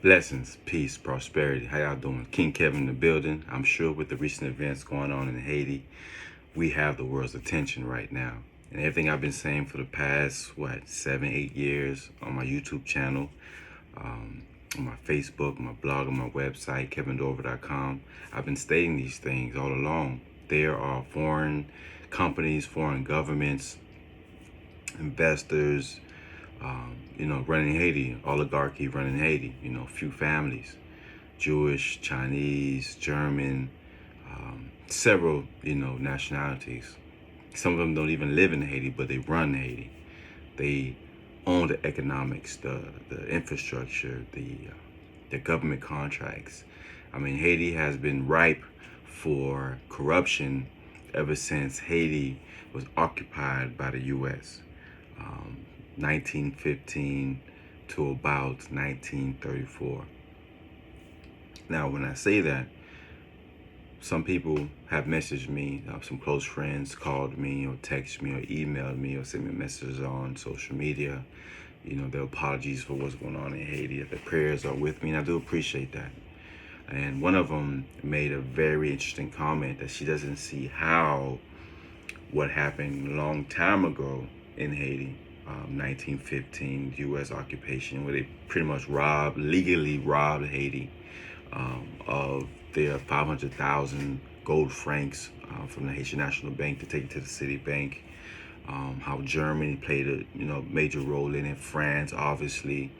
Blessings, peace, prosperity. How y'all doing? King Kevin in the building. I'm sure with the recent events going on in Haiti, we have the world's attention right now. And everything I've been saying for the past, 7, 8 years on my YouTube channel, on my Facebook, my blog, on my website, KevinDorival.com, I've been stating these things all along. There are foreign companies, foreign governments, investors, running Haiti, oligarchy running Haiti, few families, Jewish, Chinese, German, several, nationalities. Some of them don't even live in Haiti, but they run Haiti. They own the economics, the infrastructure, the government contracts. I mean, Haiti has been ripe for corruption ever since Haiti was occupied by the U.S. 1915 to about 1934. Now, when I say that, some people have messaged me, some close friends called me or texted me or emailed me or sent me messages on social media. Their apologies for what's going on in Haiti. Their prayers are with me, and I do appreciate that. And one of them made a very interesting comment that she doesn't see how what happened a long time ago in Haiti, 1915 U.S. occupation, where they pretty much legally robbed Haiti of their 500,000 gold francs from the Haitian National Bank to take it to the city bank. How Germany played a major role in it. France, obviously,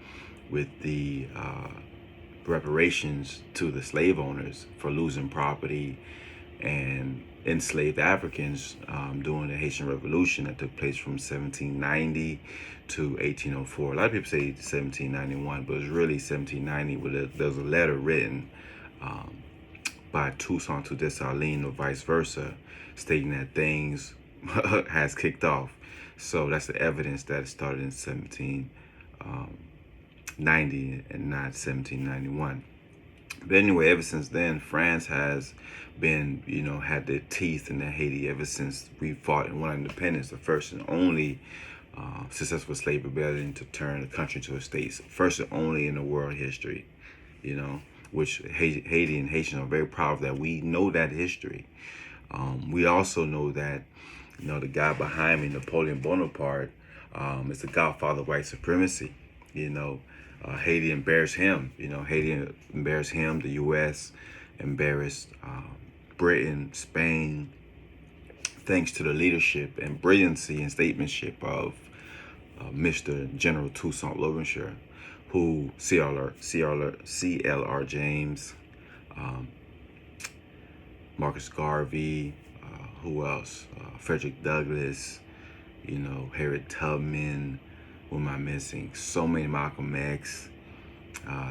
with the reparations to the slave owners for losing property and enslaved Africans during the Haitian Revolution that took place from 1790 to 1804. A lot of people say 1791, but it's really 1790. Where there's a letter written by Toussaint to Dessalines or vice versa, stating that things has kicked off. So that's the evidence that it started in 1790 and not 1791. But anyway, ever since then, France has been, had their teeth in Haiti ever since we fought and won independence, the first and only successful slave rebellion to turn the country to a state, first and only in the world history, which Haiti and Haitians are very proud of that. We know that history. We also know that, the guy behind me, Napoleon Bonaparte, is the godfather of white supremacy. Haiti embarrassed him. Haiti embarrassed him. The U.S. embarrassed Britain, Spain, thanks to the leadership and brilliancy and statesmanship of Mr. General Toussaint Louverture, who C.L.R. James, Marcus Garvey, who else? Frederick Douglass, Harriet Tubman. Who am I missing? So many Malcolm X,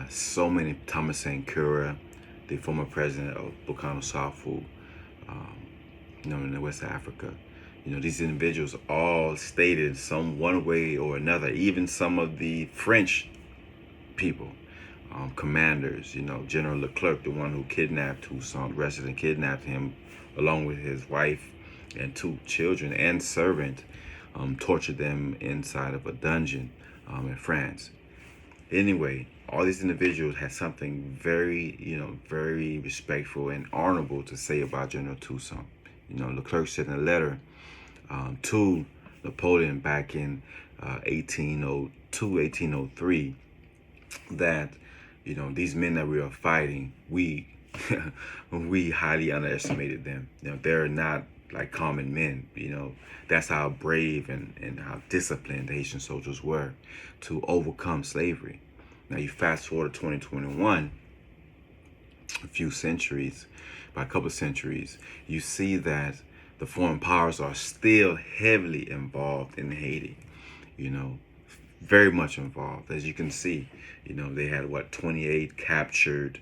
so many Thomas Sankara, the former president of Burkina Faso, in West Africa. These individuals all stated some one way or another, even some of the French people, commanders, General Leclerc, the one who kidnapped Toussaint, arrested and kidnapped him, along with his wife and 2 children and servant, tortured them inside of a dungeon in France. Anyway, all these individuals had something very, very respectful and honorable to say about General Toussaint. Leclerc said in a letter to Napoleon back in 1802, 1803, that, these men that we are fighting, we we highly underestimated them. They're not like common men. That's how brave and how disciplined the Haitian soldiers were to overcome slavery. Now you fast forward to 2021, a few centuries, by a couple of centuries, you see that the foreign powers are still heavily involved in Haiti, very much involved. As you can see, they had 28 captured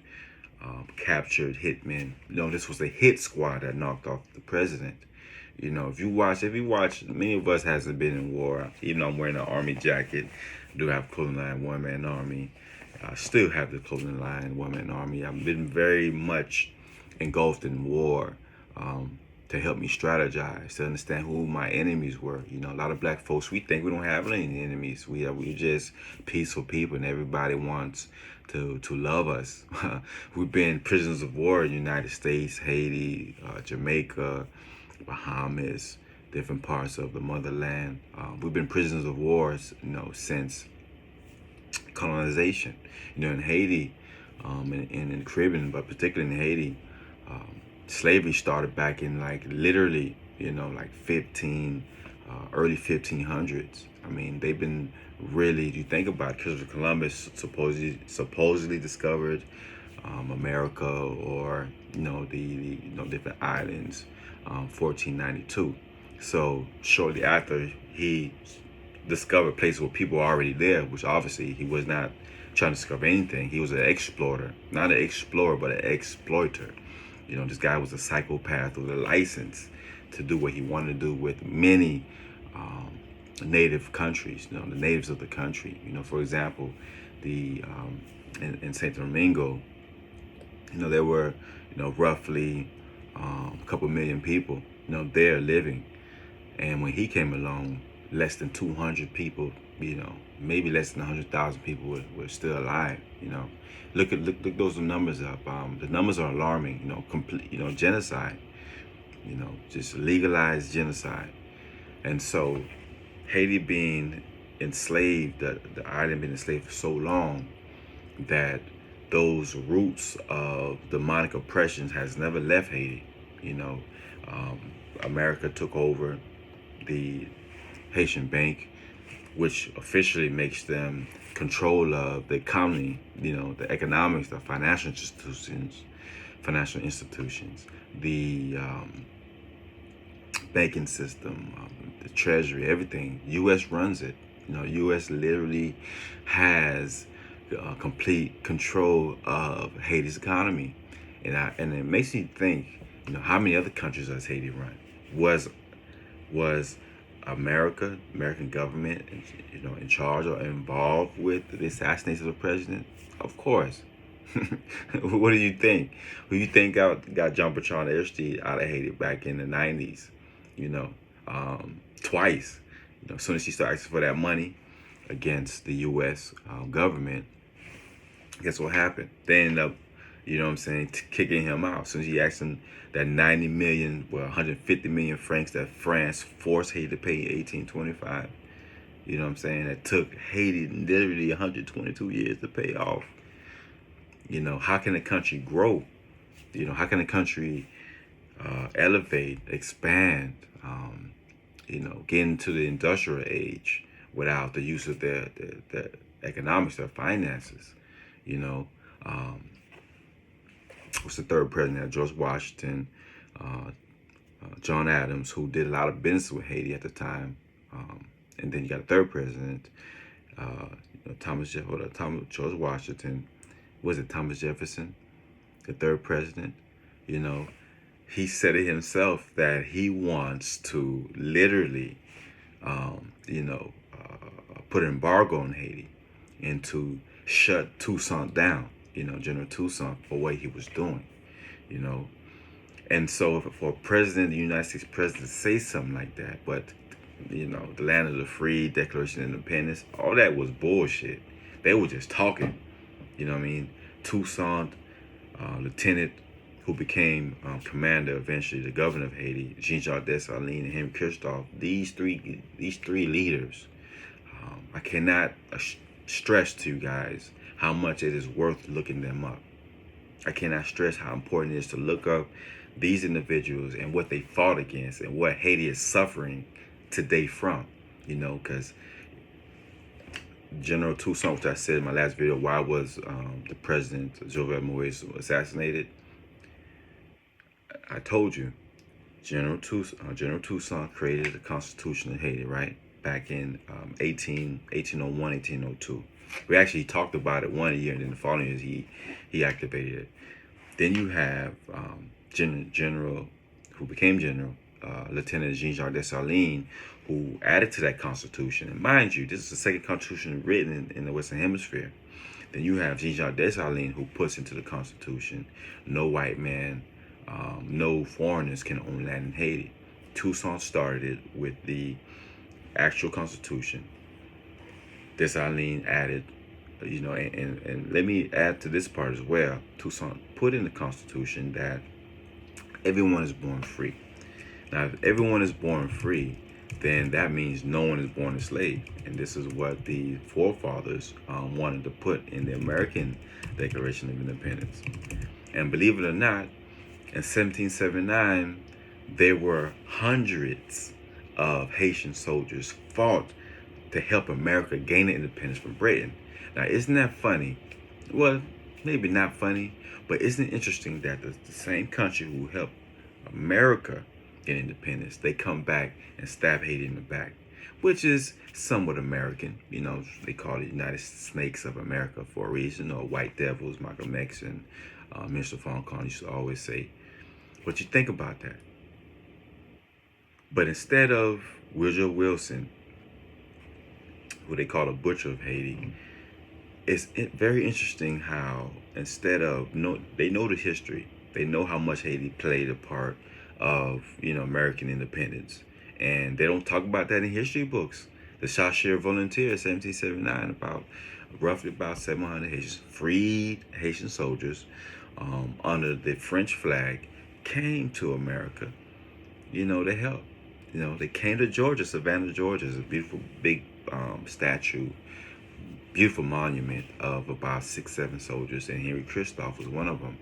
hitmen. This was a hit squad that knocked off the president. If you watch, many of us hasn't been in war. Even though I'm wearing an army jacket, I do have clothing line, one-man army. I still have the clothing line, one-man army. I've been very much engulfed in war to help me strategize, to understand who my enemies were. You know, a lot of black folks, we think we don't have any enemies. We're just peaceful people, and everybody wants to love us. We've been prisoners of war in the United States, Haiti, Jamaica, Bahamas, different parts of the motherland. We've been prisoners of wars, you know, since colonization. You know, in Haiti, and in the Caribbean, but particularly in Haiti, slavery started back in like literally, you know, like early 1500s. I mean, they've been really, if you think about it, Christopher Columbus supposedly discovered America, or you know, the different islands, 1492. So shortly after, he discovered places where people were already there, which obviously he was not trying to discover anything. He was an explorer, not an explorer, but an exploiter. You know, this guy was a psychopath with a license to do what he wanted to do with many native countries, you know, the natives of the country. You know, for example, in Saint Domingo, you know, there were, you know, roughly a couple million people, you know, there living. And when he came along, less than 200 people, you know, maybe less than 100,000 people were still alive. You know, look those numbers up. The numbers are alarming. You know, complete, you know, genocide. You know, just legalized genocide. And so, Haiti being enslaved, the island being enslaved for so long, that those roots of demonic oppressions has never left Haiti. You know, America took over the Haitian Bank, which officially makes them control of the economy, you know, the economics, the financial institutions, the banking system, the treasury, everything. U.S. runs it. You know, U.S. literally has complete control of Haiti's economy, and it makes me think, you know, how many other countries does Haiti run? Was American government, you know, in charge or involved with the assassination of the president? Of course. What do you think? Who you think got John Bertrand Aristide out of Haiti back in the 90s? You know, twice. You know, as soon as she started asking for that money against the U.S. Government, guess what happened? They ended up, you know what I'm saying, kicking him out. As soon as he asked him that 90 million, well, 150 million francs that France forced Haiti to pay in 1825. You know what I'm saying? That took Haiti literally 122 years to pay off. You know, how can a country grow? You know, how can a country elevate, expand, you know, get into the industrial age without the use of their economics, their finances? You know, what's the third president? George Washington, John Adams, who did a lot of business with Haiti at the time, and then you got a third president, George Washington. Was it Thomas Jefferson, the third president? You know, he said it himself that he wants to literally, put an embargo on Haiti and to shut Toussaint down, you know, General Toussaint, for what he was doing, you know. And so for a president, the United States president, to say something like that, but, you know, the land of the free, Declaration of Independence, all that was bullshit. They were just talking, you know what I mean? Toussaint, lieutenant, who became commander, eventually the governor of Haiti, Jean-Jacques Dessalines and Henry Christophe, these three leaders, I cannot stress to you guys how much it is worth looking them up. I cannot stress how important it is to look up these individuals and what they fought against and what Haiti is suffering today from, you know, because General Toussaint, which I said in my last video, why was the president, Jovenel Moïse, assassinated? I told you, General Toussaint created the Constitution of Haiti, right? Back in 1801, 1802. We actually talked about it one year, and then the following years he activated it. Then you have General, who became General, Lieutenant Jean-Jacques Dessalines, who added to that Constitution. And mind you, this is the second Constitution written in the Western Hemisphere. Then you have Jean-Jacques Dessalines, who puts into the Constitution, no white man no foreigners can own land in Haiti. Toussaint started it with the actual constitution. Dessalines added, and let me add to this part as well. Toussaint put in the constitution that everyone is born free. Now, if everyone is born free, then that means no one is born a slave. And this is what the forefathers wanted to put in the American Declaration of Independence. And believe it or not, in 1779, there were hundreds of Haitian soldiers fought to help America gain independence from Britain. Now, isn't that funny? Well, maybe not funny, but isn't it interesting that the same country who helped America get independence, they come back and stab Haiti in the back, which is somewhat American. They call it United Snakes of America for a reason, or white devils. Malcolm X and Minister Farrakhan used to always say. What you think about that? But instead of Woodrow Wilson, who they call the Butcher of Haiti, it's very interesting how instead of they know the history, they know how much Haiti played a part of American independence, and they don't talk about that in history books. The Chasseur Volunteer, 1779, roughly about 700 Haitians, freed Haitian soldiers under the French flag, came to America, to help. They came to Georgia, Savannah, Georgia. It's a beautiful big statue, beautiful monument of about 6-7 soldiers, and Henry Christophe was one of them.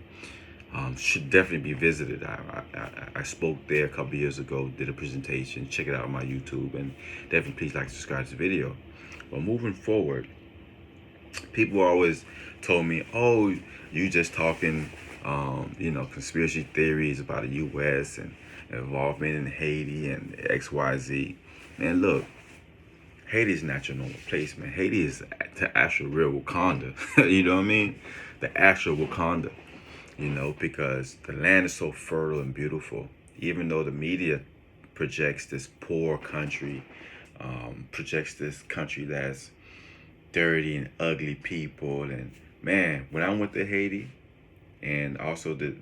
Should definitely be visited. I spoke there a couple years ago, did a presentation. Check it out on my YouTube, and definitely please like, subscribe to this video. But moving forward, people always told me, "Oh, you just talking, conspiracy theories about the U.S. and involvement in Haiti and XYZ." Man, look, Haiti is not your normal place, man. Haiti is the actual real Wakanda. You know what I mean? The actual Wakanda. Because the land is so fertile and beautiful. Even though the media projects this poor country, projects this country that's dirty and ugly people. And man, when I went to Haiti, and also the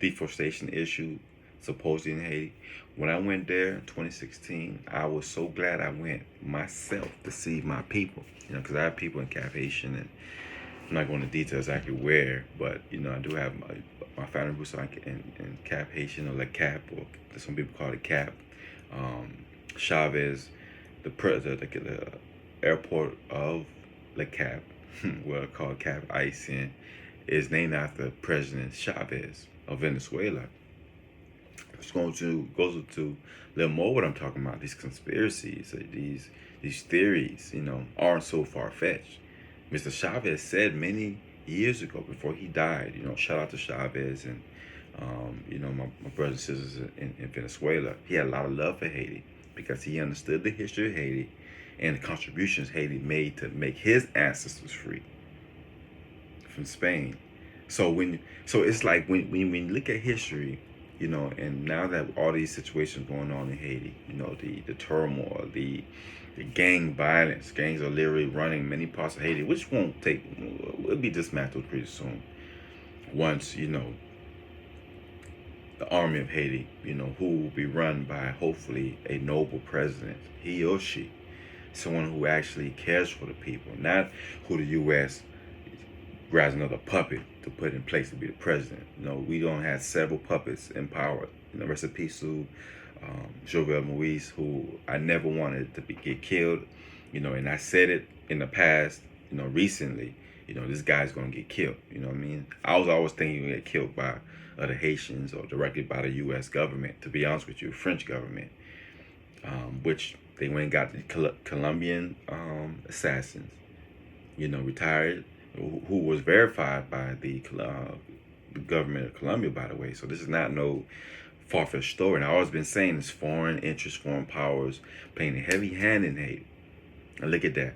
deforestation issue supposedly in Haiti, when I went there in 2016, I was so glad I went myself to see my people. Because I have people in Cap Haitian, and I'm not going into detail exactly where, but I do have my family roots in Cap Haitian, or like Cap, or some people call it Cap. Chavez, the airport of Le Cap, well called Cap Haitian, is named after President Chavez of Venezuela. It's goes into a little more what I'm talking about. These conspiracies, these theories, aren't so far-fetched. Mr. Chavez said many years ago, before he died, shout out to Chavez and, my brothers and sisters in Venezuela. He had a lot of love for Haiti because he understood the history of Haiti and the contributions Haiti made to make his ancestors free from Spain. So it's like when you look at history, and now that all these situations going on in Haiti, the turmoil, the gang violence, gangs are literally running many parts of Haiti, which will be dismantled pretty soon. Once, the army of Haiti, who will be run by hopefully a noble president, he or she, someone who actually cares for the people, not who the U.S. grabs another puppet to put in place to be the president. We don't have several puppets in power. Rest in peace to Jovenel Moïse, who I never wanted to get killed. And I said it in the past, recently, this guy's going to get killed. You know what I mean? I was always thinking he would get killed by the Haitians or directly by the U.S. government, to be honest with you, French government, which they went and got the Colombian assassins, retired, who was verified by the government of Colombia, by the way. So this is not no far-fetched story. And I've always been saying this: foreign interests, foreign powers playing a heavy hand in Haiti. And look at that.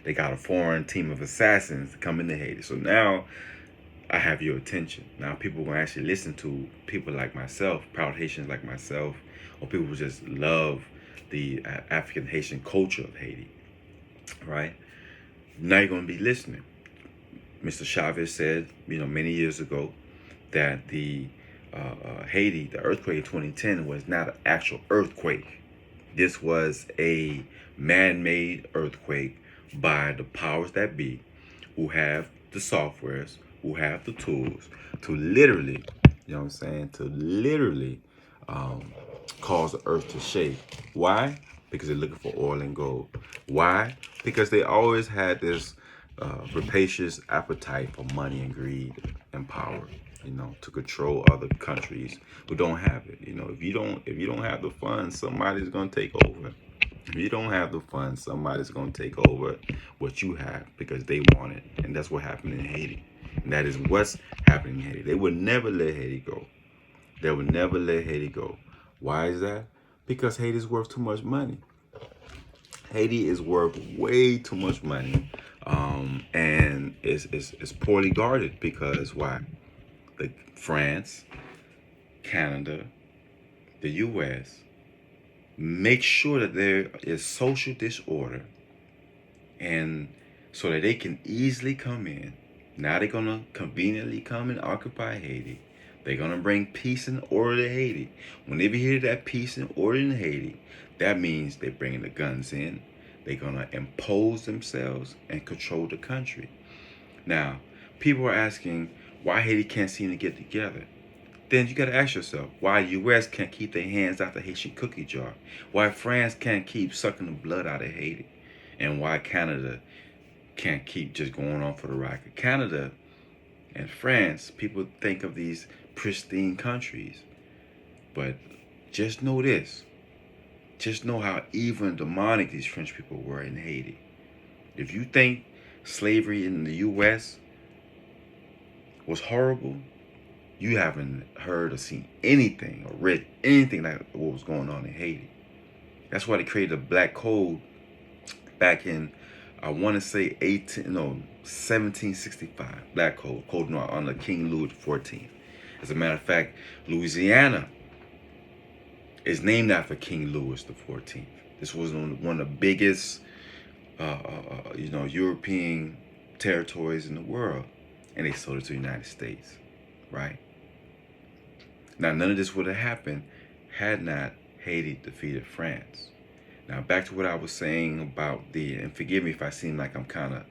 They got a foreign team of assassins coming to Haiti. So now I have your attention. Now people will actually listen to people like myself, proud Haitians like myself, or people who just love the African Haitian culture of Haiti, right? Now you're going to be listening. Mr. Chavez said, many years ago, that the Haiti, the earthquake of 2010 was not an actual earthquake. This was a man-made earthquake by the powers that be, who have the softwares, who have the tools to literally, you know what I'm saying, to literally um, cause the earth to shake. Why? Because they're looking for oil and gold. Why? Because they always had this rapacious appetite for money and greed and power, you know, to control other countries who don't have it. You know, if you don't have the funds, somebody's gonna take over. If you don't have the funds, somebody's gonna take over what you have because they want it. And that's what happened in Haiti. And that is what's happening in Haiti. They would never let Haiti go. They would never let Haiti go. Why is that? Because Haiti's worth too much money. Haiti is worth way too much money. And it's poorly guarded because why? France, Canada, the US make sure that there is social disorder, and so that they can easily come in. Now they're gonna conveniently come and occupy Haiti. They're gonna bring peace and order to Haiti. Whenever you hear that peace and order in Haiti, that means they're bringing the guns in. They're gonna impose themselves and control the country. Now, people are asking why Haiti can't seem to get together. Then you got to ask yourself why the U.S. can't keep their hands out the Haitian cookie jar, why France can't keep sucking the blood out of Haiti, and why Canada can't keep just going on for the ride. Canada and France, people think of these pristine countries, but just know this. Just know how evil and demonic these French people were in Haiti. If you think slavery in the U.S. was horrible, you haven't heard or seen anything or read anything like what was going on in Haiti. That's why they created a black code back in, I want to say 1765. Black code, code noir under King Louis XIV. As a matter of fact, Louisiana is named after King Louis XIV. This was one of the biggest, European territories in the world, and they sold it to the United States, right? Now, none of this would have happened had not Haiti defeated France. Now, back to what I was saying about and forgive me if I seem like I'm kind of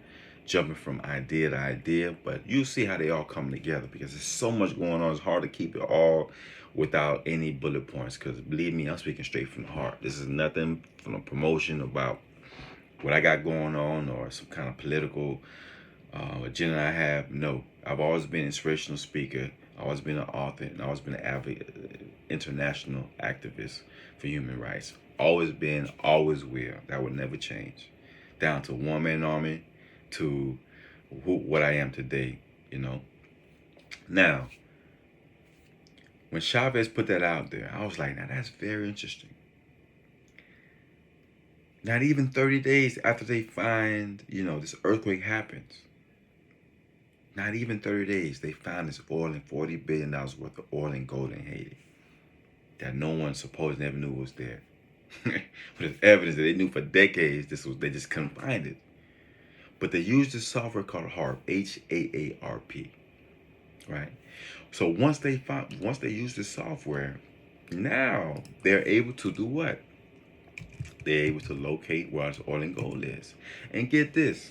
jumping from idea to idea, but you'll see how they all come together because there's so much going on. It's hard to keep it all without any bullet points because believe me, I'm speaking straight from the heart. This is nothing from a promotion about what I got going on or some kind of political agenda I have. No, I've always been an inspirational speaker. I've always been an author, and I've always been an advocate, international activist for human rights. Always been, always will. That would never change. Down to one man army, to what I am today, you know. Now, when Chavez put that out there, I was like, now that's very interesting. Not even 30 days after they find, this earthquake happens. Not even 30 days, they found this oil and $40 billion worth of oil and gold in Haiti that no one supposedly never knew was there. But it's evidence that they knew for decades they just couldn't find it. But they used this software called HAARP, HAARP, right? So once they use this software, now they're able to do what? They're able to locate where this oil and gold is. And get this,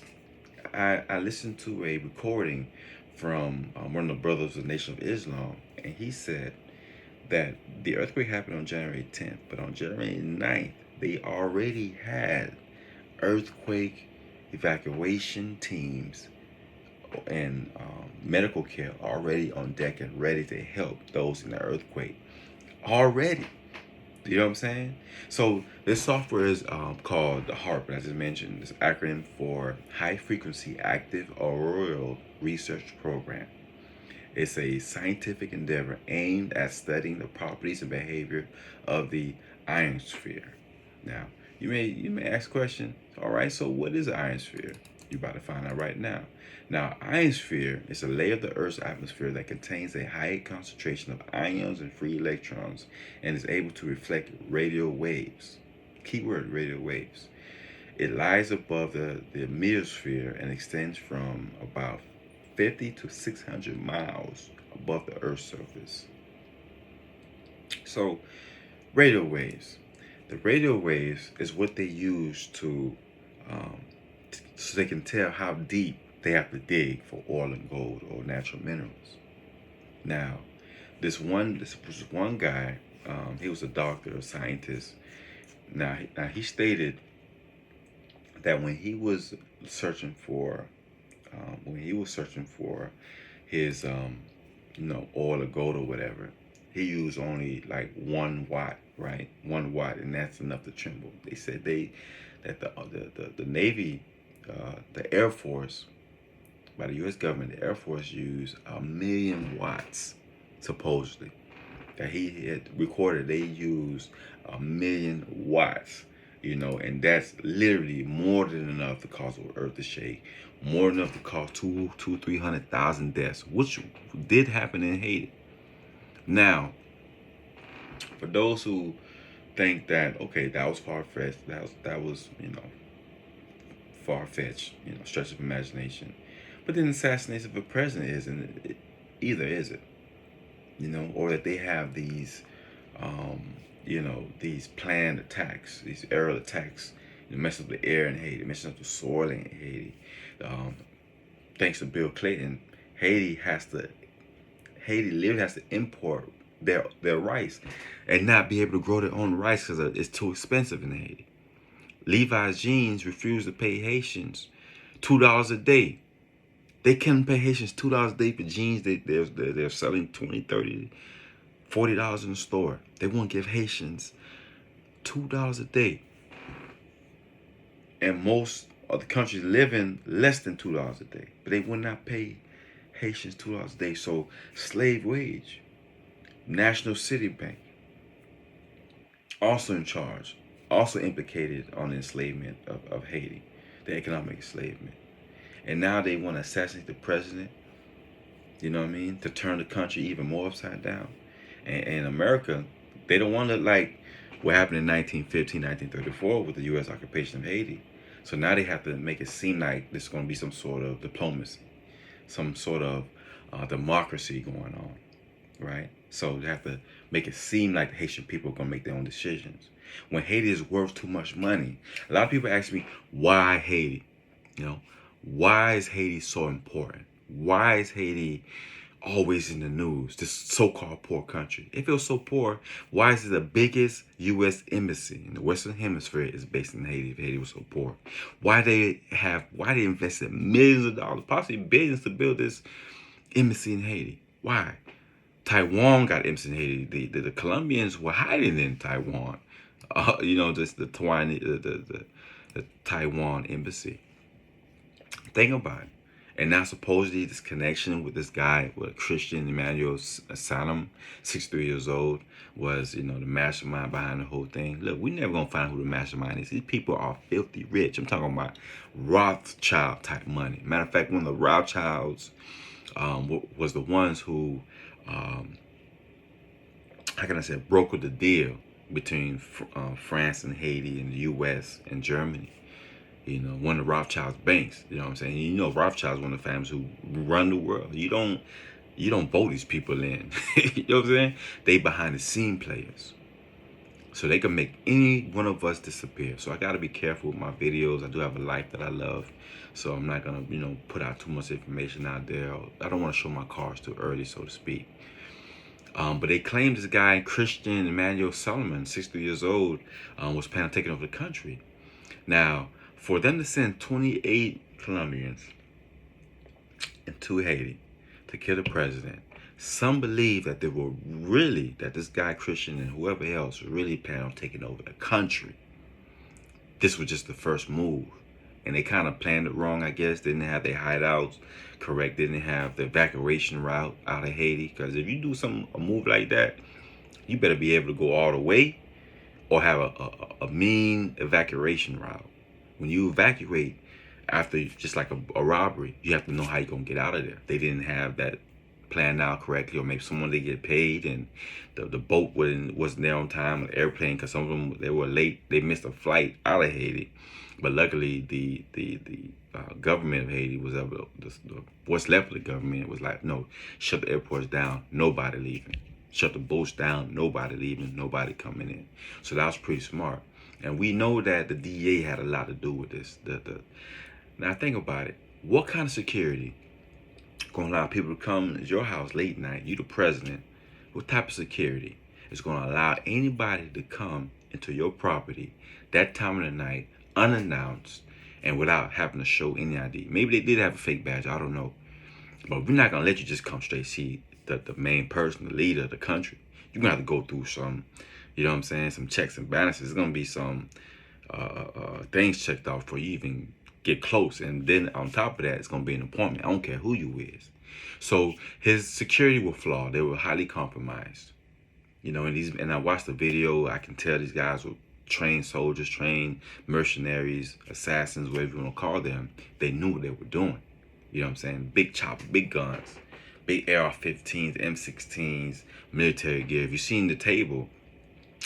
I listened to a recording from one of the brothers of the Nation of Islam, and he said that the earthquake happened on January 10th, but on January 9th, they already had earthquake evacuation teams and medical care already on deck and ready to help those in the earthquake. Already. You know what I'm saying? So this software is called the HAARP, as I mentioned. It's an acronym for High Frequency Active Auroral Research Program. It's a scientific endeavor aimed at studying the properties and behavior of the ionosphere. Now, you may ask the question, all right, so what is the ionosphere? You're about to find out right now. Now, ionosphere is a layer of the Earth's atmosphere that contains a high concentration of ions and free electrons and is able to reflect radio waves. Keyword, radio waves. It lies above the mesosphere and extends from about 50 to 600 miles above the Earth's surface. So radio waves. The radio waves is what they use to, um, so they can tell how deep they have to dig for oil and gold or natural minerals. Now, this was one guy. He was a doctor, a scientist. Now he stated that when he was searching for his, oil or gold or whatever, he used only like 1 watt, right? 1 watt, and that's enough to tremble. They said the Navy, the Air Force, by the U.S. government, the Air Force used 1,000,000 watts, supposedly. That he had recorded, they used 1,000,000 watts, and that's literally more than enough to cause the earth to shake, more than enough to cause 300,000 deaths, which did happen in Haiti. Now, for those who think that, okay, that was far-fetched, that was far-fetched, stretch of imagination, but then assassination of a president isn't it, either, is it? Or that they have these, these planned attacks, these aerial attacks, messing up the air in Haiti, messing up the soil in Haiti. Um, Thanks to Bill Clinton, Haiti literally has to import their rice and not be able to grow their own rice because it's too expensive in Haiti. Levi's jeans refuse to pay Haitians $2 a day. They can't pay Haitians $2 a day for jeans they're selling 20, 30, $40 in the store. They won't give Haitians $2 a day. And most of the countries live in less than $2 a day. But they will not pay Haitians $2 a day. So slave wage. National City Bank, also in charge, also implicated on the enslavement of Haiti, the economic enslavement. And now they want to assassinate the president, to turn the country even more upside down. And America, they don't want to, like what happened in 1915, 1934 with the U.S. occupation of Haiti. So now they have to make it seem like there's going to be some sort of diplomacy, some sort of democracy going on, right? So they have to make it seem like the Haitian people are going to make their own decisions. When Haiti is worth too much money, a lot of people ask me, why Haiti? Why is Haiti so important? Why is Haiti always in the news, this so-called poor country? If it was so poor, why is it the biggest U.S. embassy in the Western Hemisphere is based in Haiti if Haiti was so poor? Why they invested millions of dollars, possibly billions, to build this embassy in Haiti? Why? Taiwan got embassy in Haiti. The Colombians were hiding in Taiwan. Just the Taiwan embassy. Think about it. And now supposedly this connection with this guy, with Christian Emmanuel Sanam, 63 years old, was, the mastermind behind the whole thing. Look, we're never going to find out who the mastermind is. These people are filthy rich. I'm talking about Rothschild type money. Matter of fact, one of the Rothschilds was the ones who, how can I say, brokered the deal between France and Haiti and the U.S. and Germany. One of the Rothschild's banks. You know what I'm saying? Rothschild's one of the families who run the world. You don't vote these people in. You know what I'm saying? They behind the scene players. So they can make any one of us disappear. So I got to be careful with my videos. I do have a life that I love. So I'm not going to, put out too much information out there. I don't want to show my cards too early, so to speak. But they claim this guy, Christian Emmanuel Solomon, 60 years old, was planning on taking over the country. Now, for them to send 28 Colombians into Haiti to kill the president, some believe that that this guy Christian and whoever else really planned on taking over the country. This was just the first move. And they kind of planned it wrong, I guess. They didn't have their hideouts correct. They didn't have the evacuation route out of Haiti. Because if you do a move like that, you better be able to go all the way or have a mean evacuation route. When you evacuate after just like a robbery, you have to know how you're going to get out of there. They didn't have that planned out correctly, or maybe someone they get paid and the boat wasn't there on time, the airplane, because some of them, they were late. They missed a flight out of Haiti. But luckily, the government of Haiti was able, what's left of the government was like, no, shut the airports down, nobody leaving. Shut the boats down, nobody leaving, nobody coming in. So that was pretty smart. And we know that the DEA had a lot to do with this. Now think about it. What kind of security gonna allow people to come to your house late night? You the president. What type of security is gonna allow anybody to come into your property that time of the night, unannounced, and without having to show any ID? Maybe they did have a fake badge, I don't know. But we're not gonna let you just come straight see the main person, the leader of the country. You're gonna have to go through some, you know what I'm saying, some checks and balances. There's gonna be some things checked off before you even get close. And then on top of that, it's gonna be an appointment. I don't care who you is. So his security was flawed. They were highly compromised. You know, and I watched the video. I can tell these guys were trained soldiers, trained mercenaries, assassins, whatever you want to call them. They knew what they were doing. You know what I'm saying? Big chopper, big guns, big AR-15s, M16s, military gear. If you've seen the table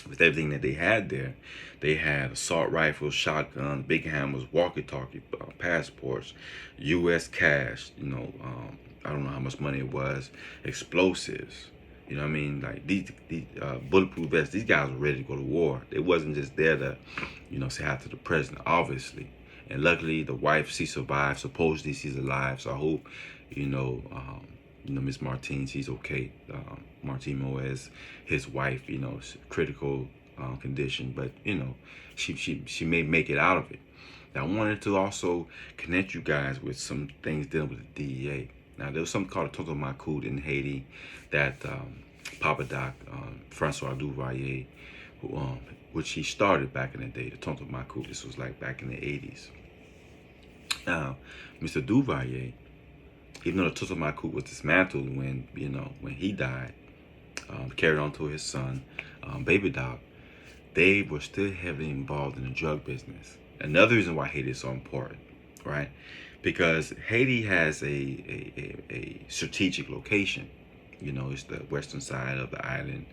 with everything that they had there, they had assault rifles, shotguns, big hammers, walkie-talkie, passports, U.S. cash, you know, I don't know how much money it was, explosives. You know what I mean? Like these bulletproof vests, these guys were ready to go to war. They wasn't just there to, you know, say hi to the president, obviously. And luckily, the wife, she survived. Supposedly, she's alive. So I hope, you know, Miss Martine, she's okay. Martine Moïse, his wife, you know, critical condition, but you know, she may make it out of it. Now, I wanted to also connect you guys with some things dealing with the DEA. Now, there was something called a Tonton Macoute in Haiti that Papa Doc, Francois Duvalier, which he started back in the day, the Tonton Macoute. This was like back in the 80s. Now, Mr. Duvalier, even though the Tonton Macoute was dismantled when, you know, when he died, carried on to his son, Baby Doc, they were still heavily involved in the drug business. Another reason why Haiti is so important, right? Because Haiti has a strategic location. You know, it's the western side of the island.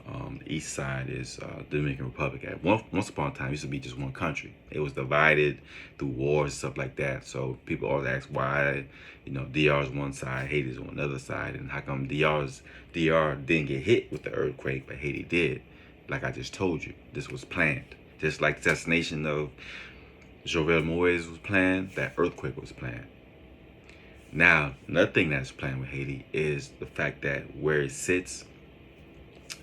The east side is the Dominican Republic. Once upon a time, it used to be just one country. It was divided through wars and stuff like that. So people always ask why, you know, DR is one side, Haiti is on the other side, and how come DR didn't get hit with the earthquake, but Haiti did? Like I just told you, this was planned. Just like the assassination of Jovenel Moïse was planned, that earthquake was planned. Now, another thing that's planned with Haiti is the fact that where it sits,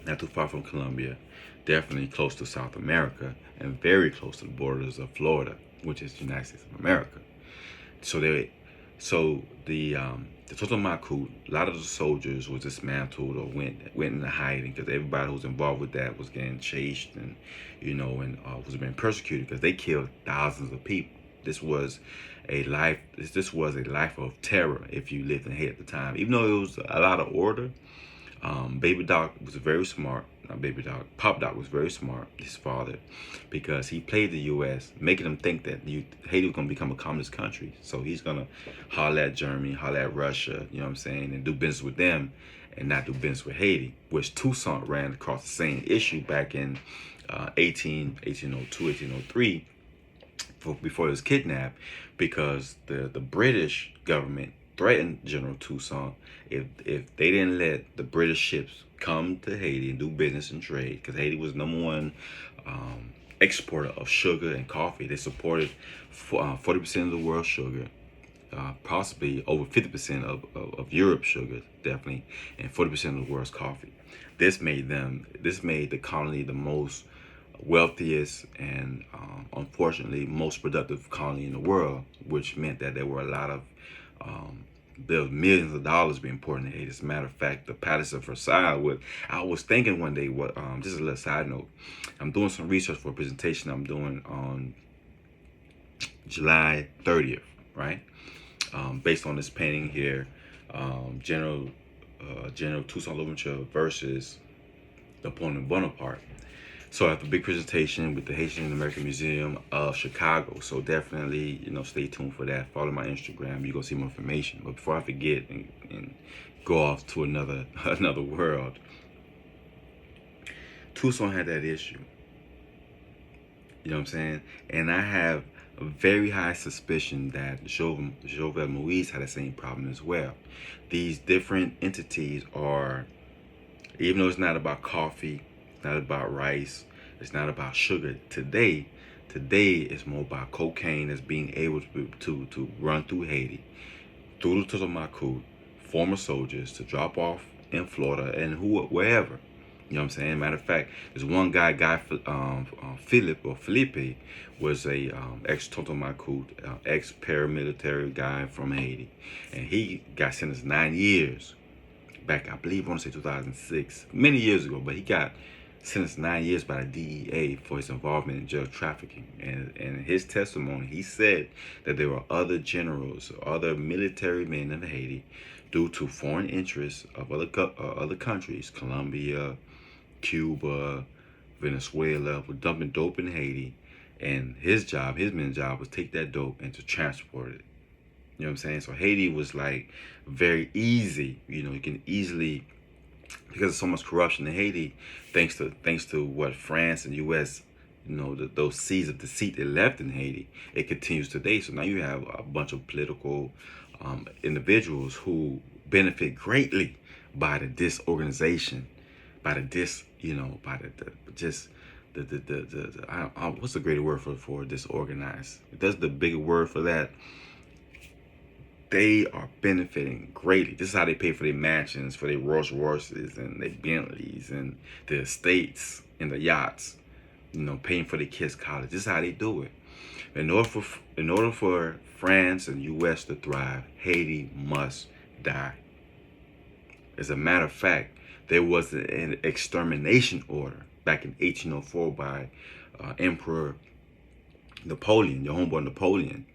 not too far from Colombia, definitely close to South America, and very close to the borders of Florida, which is the United States of America. So the Tonton Macoute, a lot of the soldiers was dismantled or went into hiding because everybody who was involved with that was getting chased and, you know, and was being persecuted because they killed thousands of people. This was a life of terror if you lived in Haiti at the time. Even though it was a lot of order, Baby Doc was very smart. Not Baby Doc, Pop Doc was very smart, his father, because he played the U.S., making them think that Haiti was going to become a communist country. So he's going to holler at Germany, holler at Russia, you know what I'm saying, and do business with them and not do business with Haiti, which Toussaint ran across the same issue back in 1802, 1803, before he was kidnapped, because the British government threatened General Toussaint if they didn't let the British ships come to Haiti and do business and trade, because Haiti was #1 exporter of sugar and coffee. They supported 40% of the world's sugar, possibly over 50% of Europe's sugar, definitely, and 40% of the world's coffee. This made the colony the most wealthiest and unfortunately most productive colony in the world, which meant that there were a lot of there was millions of dollars being poured into Haiti. As a matter of fact, the Palace of Versailles, I was thinking one day, just a little side note, I'm doing some research for a presentation I'm doing on July 30th, right? Based on this painting here, General Toussaint Louverture versus Napoleon Bonaparte. So I have a big presentation with the Haitian American Museum of Chicago. So definitely, you know, stay tuned for that. Follow my Instagram. You go see more information. But before I forget and go off to another world, Toussaint had that issue. You know what I'm saying? And I have a very high suspicion that Jovenel Moïse had the same problem as well. These different entities are Even though it's not about coffee, it's not about rice, it's not about sugar. Today it's more about cocaine that's being able to run through Haiti, through the Totomacu, former soldiers to drop off in Florida and wherever. You know what I'm saying? Matter of fact, there's one guy, Felipe, was a ex-Totomacu, ex-paramilitary guy from Haiti. And he got sentenced 9 years back, I believe, I want to say 2006, many years ago, but he got sentenced 9 years by the DEA for his involvement in drug trafficking. And in his testimony, he said that there were other generals, other military men in Haiti, due to foreign interests of other countries, Colombia, Cuba, Venezuela, were dumping dope in Haiti. And his men's job was take that dope and to transport it. You know what I'm saying? So Haiti was like very easy. You know, you can easily, because of so much corruption in Haiti, thanks to what France and U.S., you know, those seeds of deceit they left in Haiti, it continues today. So now you have a bunch of political individuals who benefit greatly by the disorganization, by the what's the greater word for disorganized? That's the bigger word for that. They are benefiting greatly. This is how they pay for their mansions, for their Rolls Royces and their Bentleys and their estates and the yachts. You know, paying for their kids' college. This is how they do it. In order for France and U.S. to thrive, Haiti must die. As a matter of fact, there was an extermination order back in 1804 by Emperor Napoleon, your homeboy Napoleon.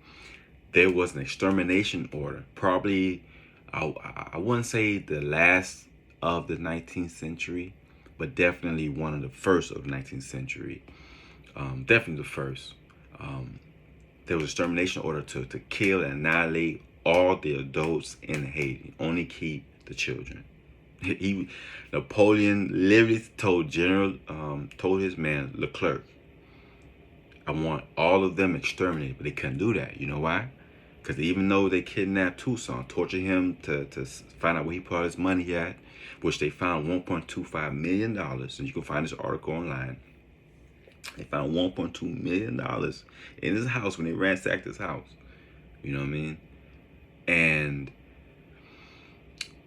There was an extermination order, probably, I wouldn't say the last of the 19th century, but definitely one of the first of the 19th century. Definitely the first. There was an extermination order to kill and annihilate all the adults in Haiti, only keep the children. Napoleon literally told his man Leclerc, I want all of them exterminated, but they couldn't do that. You know why? Because even though they kidnapped Toussaint, tortured him to find out where he put all his money at, which they found $1.25 million, and you can find this article online. They found $1.2 million in his house when they ransacked his house. You know what I mean? And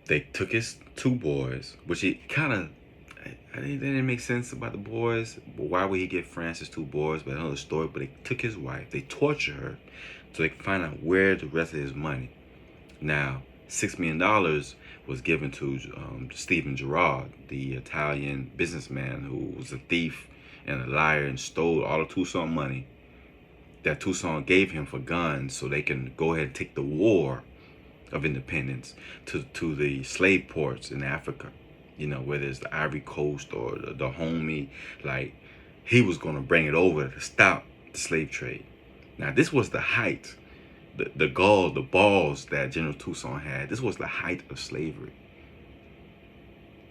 they took his two boys, which he kind of, I didn't make sense about the boys. But why would he get Francis two boys? But another story. But they took his wife. They tortured her so they could find out where the rest of his money. Now, $6 million was given to Stephen Girard, the Italian businessman who was a thief and a liar and stole all of Toussaint money that Toussaint gave him for guns so they can go ahead and take the war of independence to the slave ports in Africa. You know, whether it's the Ivory Coast or the Dahomey, like he was going to bring it over to stop the slave trade. Now, this was the height, the gall, the balls that General Toussaint had. This was the height of slavery.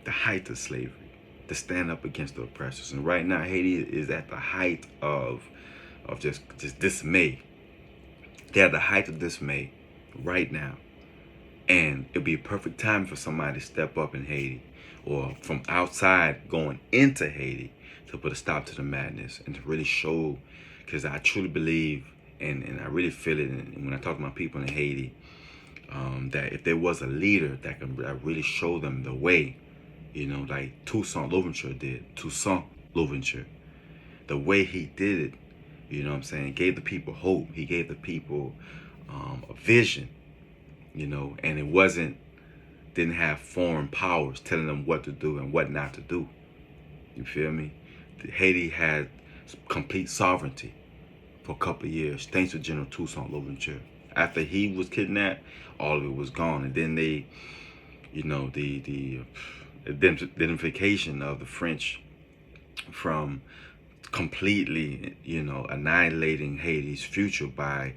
The height of slavery, to stand up against the oppressors. And right now, Haiti is at the height of just dismay. They're at the height of dismay right now. And it'd be a perfect time for somebody to step up in Haiti, or from outside going into Haiti, to put a stop to the madness and to really show, because I truly believe, and I really feel it, and when I talk to my people in Haiti, that if there was a leader that can really show them the way, you know, like Toussaint Louverture did, the way he did it, you know what I'm saying, gave the people hope. He gave the people a vision, you know, and it didn't have foreign powers telling them what to do and what not to do. You feel me? Haiti had complete sovereignty for a couple of years, thanks to General Toussaint Louverture. After he was kidnapped, all of it was gone. And then they, you know, the identification of the French from completely, you know, annihilating Haiti's future by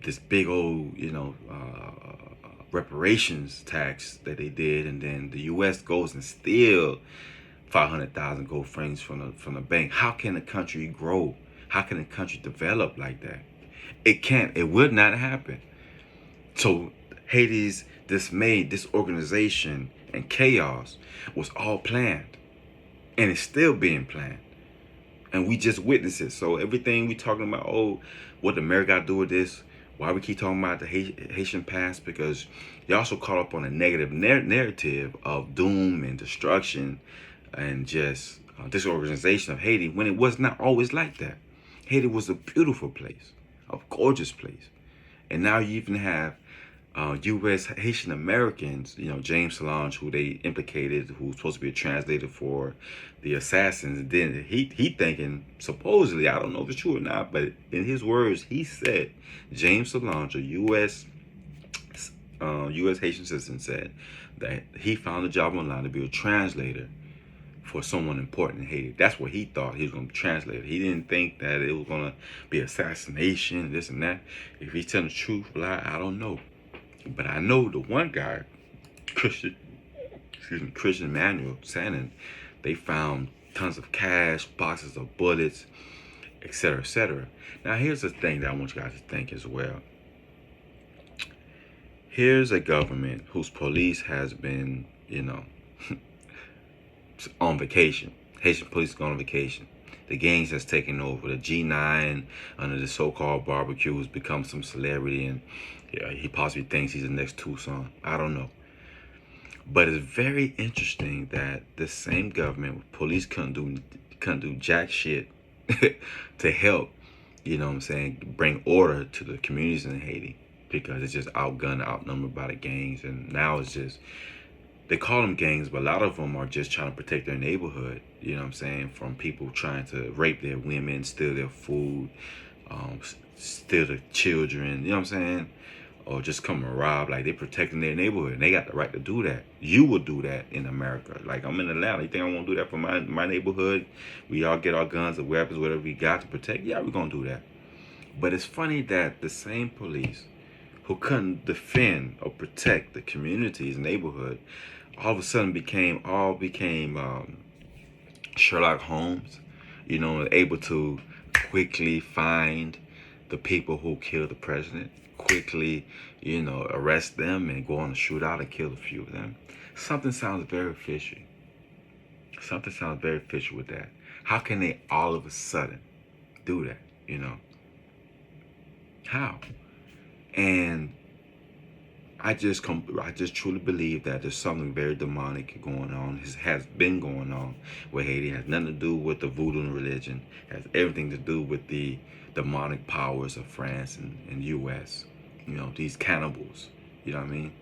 this big old, you know, reparations tax that they did, and then the U.S. goes and steal 500,000 gold frames from the bank. How can a country grow? How can a country develop like that? It can't. It would not happen. So Haiti's dismay, disorganization, and chaos was all planned. And it's still being planned. And we just witnessed it. So everything we talking about, oh, what America got to do with this, why we keep talking about the Haitian past, because they also caught up on a negative narrative of doom and destruction and just disorganization of Haiti, when it was not always like that. Haiti was a beautiful place, a gorgeous place. And now you even have U.S. Haitian Americans, James Solange, who they implicated, who was supposed to be a translator for the assassins. And then he thinking, supposedly, I don't know if it's true or not, but in his words, he said, James Solange, a U.S. Haitian citizen, said that he found a job online to be a translator for someone important in Haiti. That's what he thought he was going to be translated. He didn't think that it was going to be assassination, this and that. If he's telling the truth, I don't know. But I know the one guy, Christian Emmanuel Sannon, they found tons of cash, boxes of bullets, etc., etc. Now, here's the thing that I want you guys to think as well. Here's a government whose police has been, on vacation. Haitian police gone on vacation. The gangs has taken over. The G9 under the so-called barbecue has become some celebrity, and he possibly thinks he's the next Tucson. I don't know. But it's very interesting that this same government, police couldn't do jack shit to help, bring order to the communities in Haiti, because it's just outgunned, outnumbered by the gangs. And now it's just, they call them gangs, but a lot of them are just trying to protect their neighborhood, from people trying to rape their women, steal their food, steal their children, or just come and rob. Like, they're protecting their neighborhood, and they got the right to do that. You would do that in America. Like, I'm in Atlanta. You think I won't do that for my neighborhood? We all get our guns and weapons, whatever we got to protect. Yeah, we're going to do that. But it's funny that the same police who couldn't defend or protect the communities, neighborhood, all of a sudden became Sherlock Holmes, able to quickly find the people who killed the president, quickly, arrest them and go on a shootout and kill a few of them. Something sounds very fishy. Something sounds very fishy with that. How can they all of a sudden do that, How? And I just truly believe that there's something very demonic going on. It has been going on with Haiti. It has nothing to do with the voodoo religion. It has everything to do with the demonic powers of France and U.S. These cannibals. You know what I mean?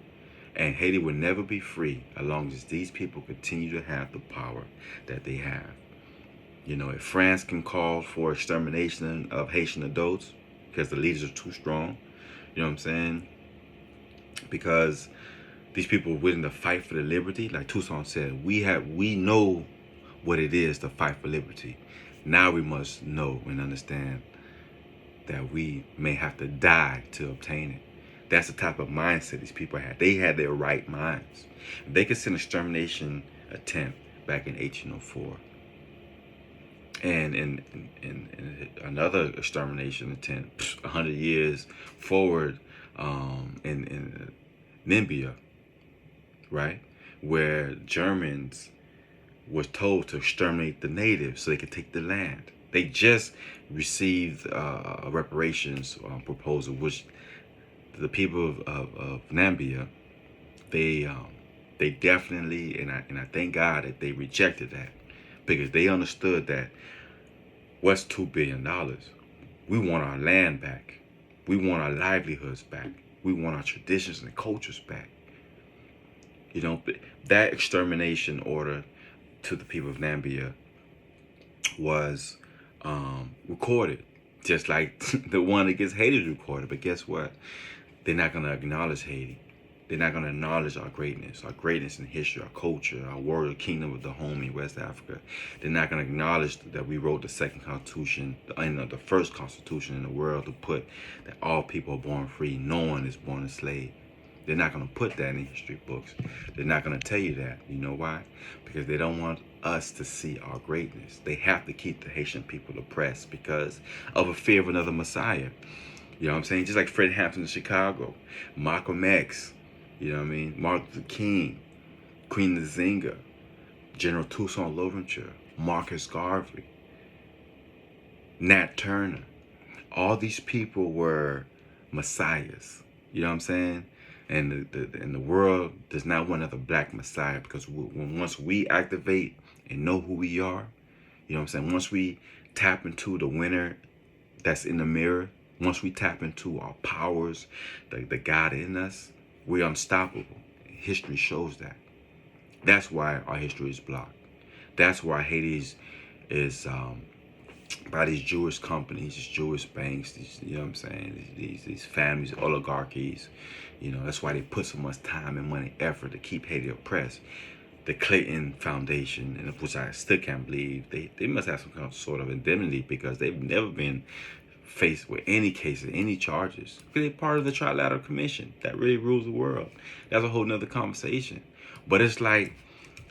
And Haiti will never be free as long as these people continue to have the power that they have. If France can call for extermination of Haitian adults because the leaders are too strong, you know what I'm saying? Because these people are willing to fight for the liberty. Like Tucson said, we know what it is to fight for liberty. Now we must know and understand that we may have to die to obtain it. That's the type of mindset these people had. They had their right minds. They could send an extermination attempt back in 1804. And in another extermination attempt 100 years forward, in Namibia, right, where Germans was told to exterminate the natives so they could take the land. They just received a reparations proposal, which the people of Namibia, they definitely, and I thank God that they rejected that, because they understood that what's $2 billion? We want our land back. We want our livelihoods back. We want our traditions and cultures back. That extermination order to the people of Namibia was recorded, just like the one against Haiti is recorded. But guess what? They're not going to acknowledge Haiti. They're not going to acknowledge our greatness in history, our culture, our warrior kingdom of the home in West Africa. They're not going to acknowledge that we wrote the second constitution, the first constitution in the world, to put that all people are born free, no one is born a slave. They're not going to put that in history books. They're not going to tell you that. You know why? Because they don't want us to see our greatness. They have to keep the Haitian people oppressed because of a fear of another Messiah. You know what I'm saying? Just like Fred Hampton in Chicago, Malcolm X, You know what I mean? Martin Luther King, Queen Nzinga, General Toussaint Louverture, Marcus Garvey, Nat Turner. All these people were messiahs. You know what I'm saying? And the world does not want another black messiah, because once we activate and know who we are, you know what I'm saying? Once we tap into the winner that's in the mirror, once we tap into our powers, the God in us, we're unstoppable. History shows that. That's why our history is blocked. That's why Haiti is by these Jewish companies, these Jewish banks, these, you know what I'm saying, these families, oligarchies. You know, that's why they put so much time and money, effort to keep Haiti oppressed. The Clinton Foundation, and which I still can't believe, they must have some kind of sort of indemnity, because they've never been faced with any cases, any charges. They're part of the Trilateral Commission that really rules the world. That's a whole nother conversation. But it's like,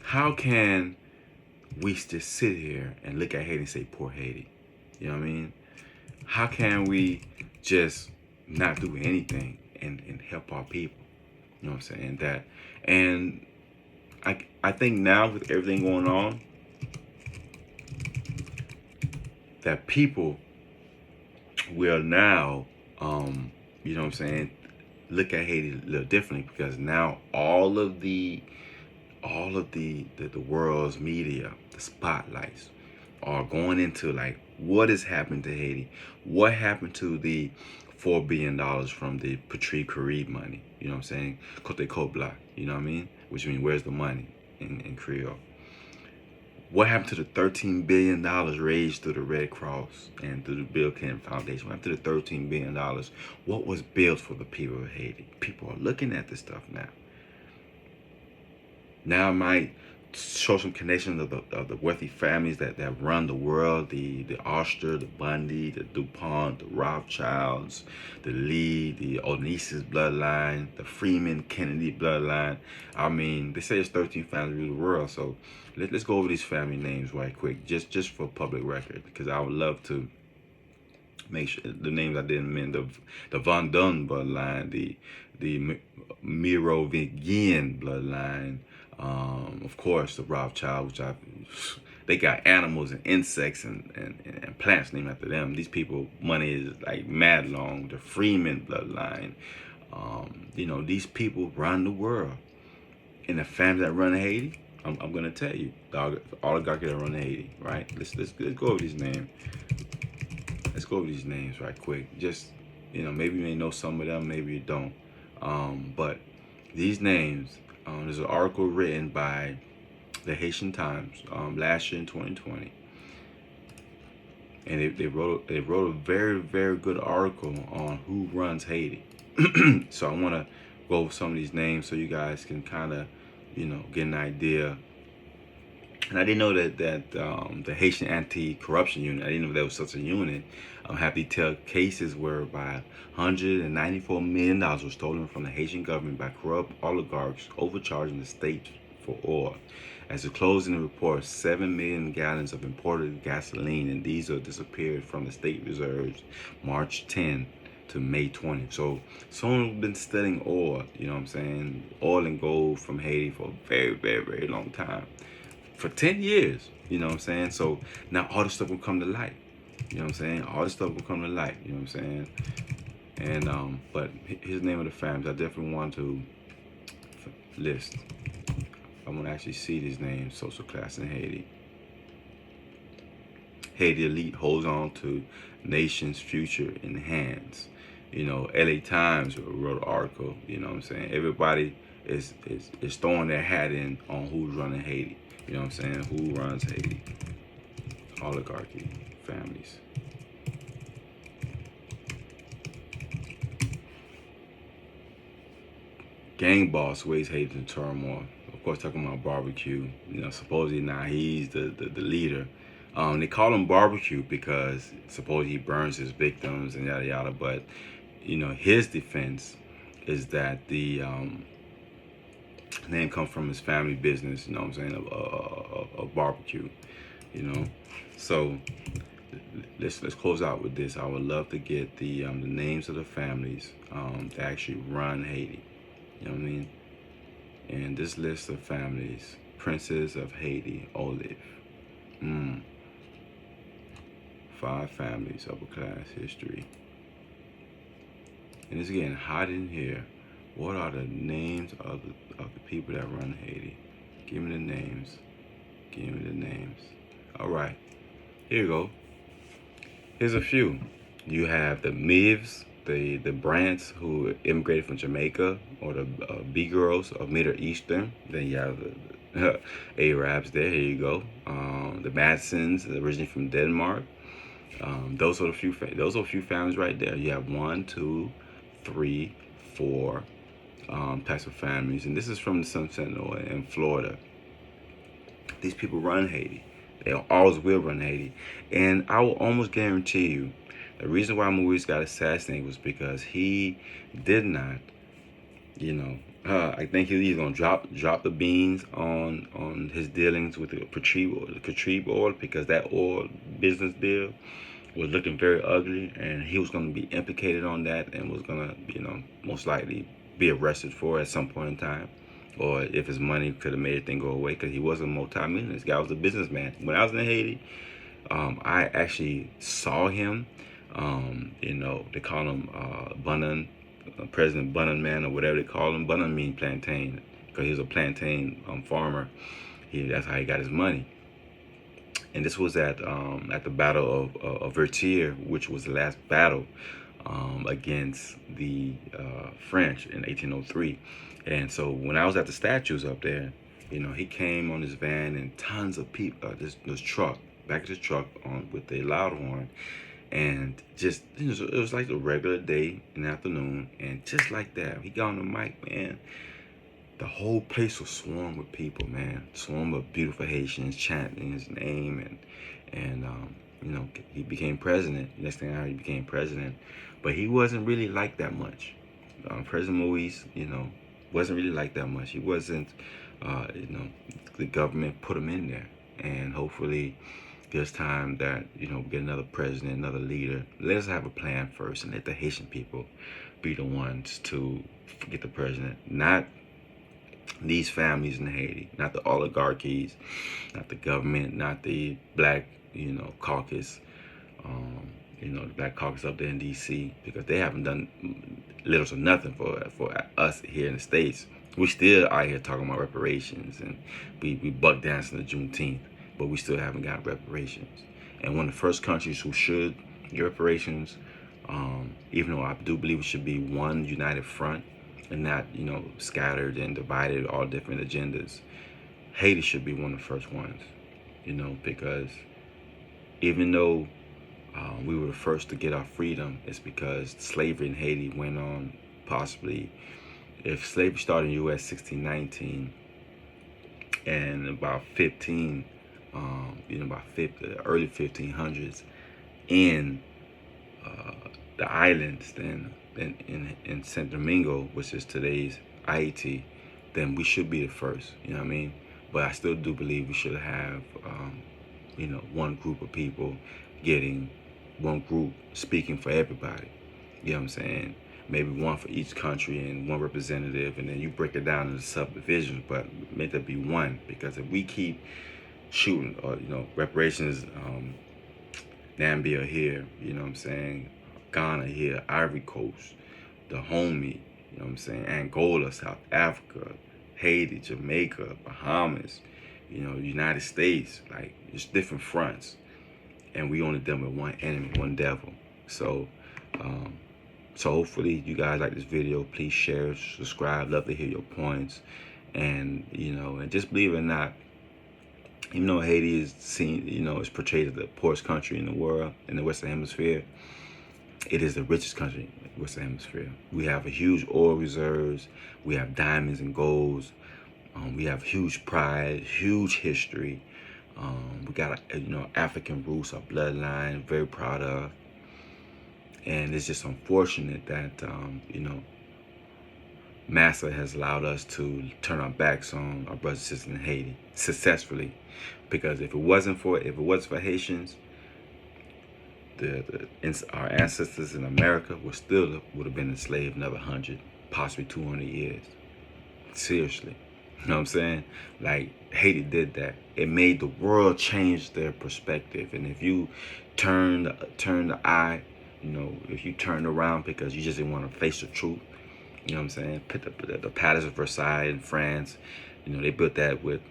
how can we just sit here and look at Haiti and say, poor Haiti? You know what I mean? How can we just not do anything and help our people? You know what I'm saying? And I think now, with everything going on, that people will now, you know what I'm saying, look at Haiti a little differently, because now all of the world's media, the spotlights, are going into like, what is happening to Haiti? What happened to the $4 billion from the Patrice Carib money? You know what I'm saying? Cote Cobla, you know what I mean? Which means, where's the money in Creole? What happened to the $13 billion raised through the Red Cross and through the Bill Clinton Foundation? What happened to the $13 billion? What was built for the people of Haiti? People are looking at this stuff now. Now I might show some connections of the wealthy families that run the world, the Oster, the Bundy, the DuPont, the Rothschilds, the Lee, the Onassis bloodline, the Freeman Kennedy bloodline. I mean, they say it's 13 families in the world, so let's go over these family names right quick, just for public record, because I would love to make sure the names I didn't mention: the Von Dunn bloodline, the Merovingian bloodline, of course the Rothschild, which they got animals and insects and plants named after them. These people, money is like mad long. The Freeman bloodline, you know, these people run the world. And the families that run Haiti, I'm gonna tell you, the oligarchy that run Haiti, right? Let's go over these names. Let's go over these names right quick. Just, you know, maybe you may know some of them, maybe you don't. But these names, there's an article written by the Haitian Times last year in 2020, and they wrote a very, very good article on who runs Haiti. So I want to go over some of these names so you guys can kind of, you know, get an idea. And I didn't know that the Haitian Anti-Corruption Unit, I didn't know there was such a unit, have detailed cases whereby $194 million was stolen from the Haitian government by corrupt oligarchs overcharging the state for oil. As disclosed in the report, 7 million gallons of imported gasoline and diesel disappeared from the state reserves March 10 to May 20. So someone's been stealing oil, you know what I'm saying, oil and gold from Haiti for a very, very, very long time. For 10 years, you know what I'm saying? So now all this stuff will come to light. You know what I'm saying? All this stuff will come to light, you know what I'm saying? And but here's the name of the families I definitely want to list. I want to actually see these names: social class in Haiti. Haiti elite holds on to nation's future in hands. You know, LA Times wrote an article, you know what I'm saying? Everybody is throwing their hat in on who's running Haiti. You know what I'm saying? Who runs Haiti? Oligarchy families. Gang boss weighs Haiti in turmoil. Of course, talking about barbecue. You know, supposedly now he's the leader. They call him barbecue because supposedly he burns his victims and yada yada. But you know, his defense is that the name comes from his family business. You know what I'm saying? A barbecue. You know, so let's close out with this. I would love to get the names of the families that actually run Haiti. You know what I mean? And this list of families: Princess of Haiti, Olive. 5 families, upper class history. And it's getting hot in here. What are the names of the people that run Haiti? Give me the names. Give me the names. All right, here you go. Here's a few. You have the Mivs, the Brants, who immigrated from Jamaica, or the B girls of Middle Eastern. Then you have the Arabs there. Here you go. The Madsons, originally from Denmark. Those are a few. Those are a few families right there. You have 1, 2, 3, 4 types of families, and this is from the Sun Sentinel in Florida. These people run Haiti. They always will run Haiti, and I will almost guarantee you, the reason why Moïse got assassinated was because he did not, I think he's gonna drop the beans on his dealings with the Catribe oil, because that oil business deal was looking very ugly, and he was going to be implicated on that, and was going to, most likely be arrested for it at some point in time, or if his money could have made things go away, because he was a multi-millionaire. This guy was a businessman. When I was in Haiti, I actually saw him. They call him Bunan, President Bunan Man, or whatever they call him. Bunan means plantain, because he was a plantain farmer. That's how he got his money. And this was at the Battle of Vertier, which was the last battle against the French in 1803. And so when I was at the statues up there, he came on his van, and tons of people, this truck, back of the truck with a loud horn, and just, it was like a regular day in the afternoon, and just like that, he got on the mic, man. The whole place was swarmed with people, man. Swarm of beautiful Haitians chanting his name, and he became president. Next thing I heard, he became president, but he wasn't really liked that much. President Moïse, wasn't really liked that much. He wasn't, the government put him in there, and hopefully this time that we get another president, another leader. Let us have a plan first, and let the Haitian people be the ones to get the president, not these families in Haiti, not the oligarchies, not the government, not the black, caucus, the black caucus up there in D.C., because they haven't done little to nothing for us here in the States. We still out here talking about reparations, and we buck dancing to Juneteenth, but we still haven't got reparations. And one of the first countries who should get reparations, even though I do believe it should be one united front, and not, scattered and divided, all different agendas. Haiti should be one of the first ones, because even though we were the first to get our freedom, it's because slavery in Haiti went on possibly, if slavery started in the U.S. 1619, and about 15, early 1500s in the islands, then in Saint Domingo, which is today's Haiti, then we should be the first. You know what I mean? But I still do believe we should have, one group of people getting, one group speaking for everybody. You know what I'm saying? Maybe one for each country and one representative, and then you break it down into subdivisions, but make there be one. Because if we keep shooting, or reparations, Nambia here, you know what I'm saying, Ghana here, Ivory Coast, the homie, you know what I'm saying, Angola, South Africa, Haiti, Jamaica, Bahamas, United States, like, it's different fronts, and we only dealing with one enemy, one devil. So so hopefully you guys like this video. Please share, subscribe, love to hear your points, and and just believe it or not, even though Haiti is seen, is portrayed as the poorest country in the world, in the Western Hemisphere, it is the richest country in the Western Hemisphere. We have a huge oil reserves. We have diamonds and golds. We have huge pride, huge history. We got, African roots, our bloodline, very proud of. And it's just unfortunate that, Massa has allowed us to turn our backs on our brothers and sisters in Haiti successfully. Because if it wasn't for Haitians, our ancestors in America would have been enslaved another 100, possibly 200 years. Seriously. You know what I'm saying? Like, Haiti did that. It made the world change their perspective. And if you turn the eye, you know, if you turned around because you just didn't want to face the truth, you know what I'm saying? Put the Palace of Versailles in France, you know, they built that with,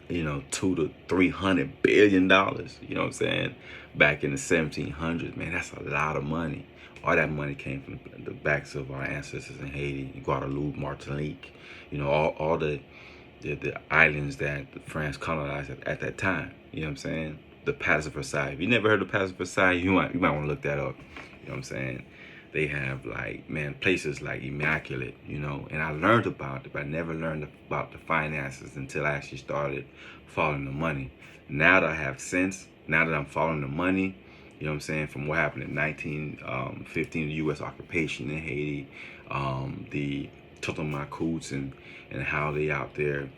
you know, $200 to $300 billion. You know what I'm saying? Back in the 1700s, man, that's a lot of money. All that money came from the backs of our ancestors in Haiti, Guadeloupe, Martinique. You know, all the islands that France colonized at that time. You know what I'm saying? The Palace of Versailles. If you never heard of the Palace of Versailles, you might want to look that up. You know what I'm saying? They have, like, man, places like immaculate, you know. And I learned about it, but I never learned about the finances until I actually started following the money. Now that I have sense, now that I'm following the money, you know what I'm saying, from what happened in 1915, the U.S. occupation in Haiti, the Totomacoutes and how they out there,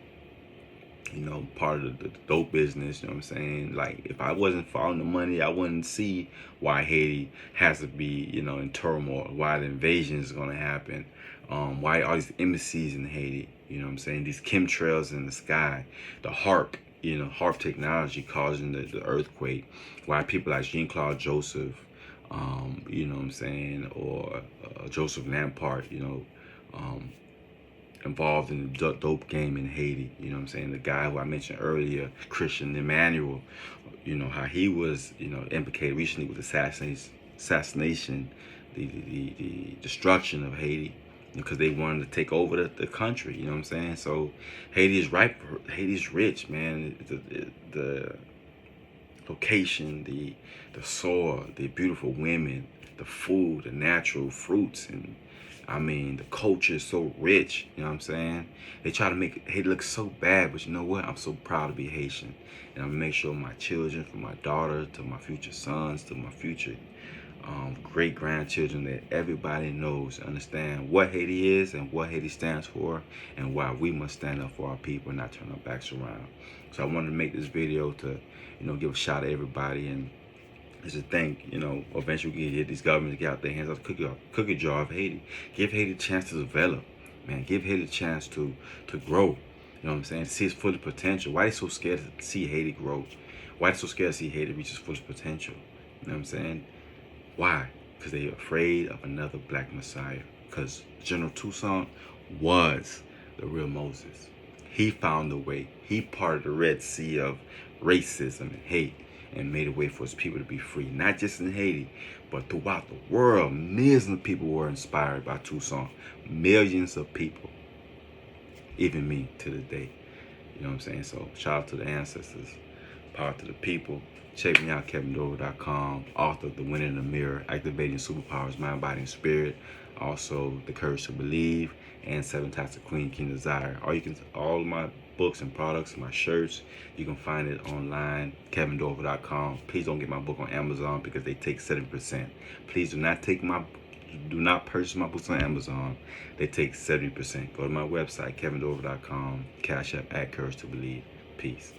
you know, part of the dope business. You know what I'm saying? Like, if I wasn't following the money, I wouldn't see why Haiti has to be, you know, in turmoil, why the invasion is going to happen, why all these embassies in Haiti, you know what I'm saying, these chemtrails in the sky, the HARP, you know, HARP technology causing the earthquake, why people like Jean-Claude Joseph, you know what I'm saying, or Joseph Lampard, you know, involved in the dope game in Haiti. You know what I'm saying? The guy who I mentioned earlier, Christian Emmanuel, you know, how he was, you know, implicated recently with assassination, the destruction of Haiti, because they wanted to take over the country. You know what I'm saying? So Haiti is ripe. Haiti's rich, man. The location, the soil, the beautiful women, the food, the natural fruits, and I mean, the culture is so rich, you know what I'm saying? They try to make Haiti look so bad, but you know what? I'm so proud to be Haitian. And I'm gonna make sure my children, from my daughter to my future sons to my future great-grandchildren, that everybody knows, understand what Haiti is and what Haiti stands for, and why we must stand up for our people and not turn our backs around. So I wanted to make this video to, you know, give a shout to everybody, and is to think, you know, eventually we can get these governments to get out their hands out the cookie jar of Haiti. Give Haiti a chance to develop, man. Give Haiti a chance to grow. You know what I'm saying? To see its full potential. Why are they so scared to see Haiti grow? Why are they so scared to see Haiti reach its full potential? You know what I'm saying? Why? Because they're afraid of another black messiah. Because General Toussaint was the real Moses. He found the way. He parted the Red Sea of racism and hate and made a way for his people to be free. Not just in Haiti, but throughout the world. Millions of people were inspired by Toussaint. Millions of people. Even me to this day. You know what I'm saying? So shout out to the ancestors. Power to the people. Check me out, KevinDorival.com. Author of The Winner in the Mirror, Activating Superpowers, Mind, Body, and Spirit. Also, The Courage to Believe, and Seven Types of Queen, King Desire. All of my books and products, my shirts, you can find it online, KevinDorival.com. Please don't get my book on Amazon because they take 7%. Please do not purchase my books on Amazon. They take 70%. Go to my website, KevinDorival.com. Cash App @Courage to Believe. Peace.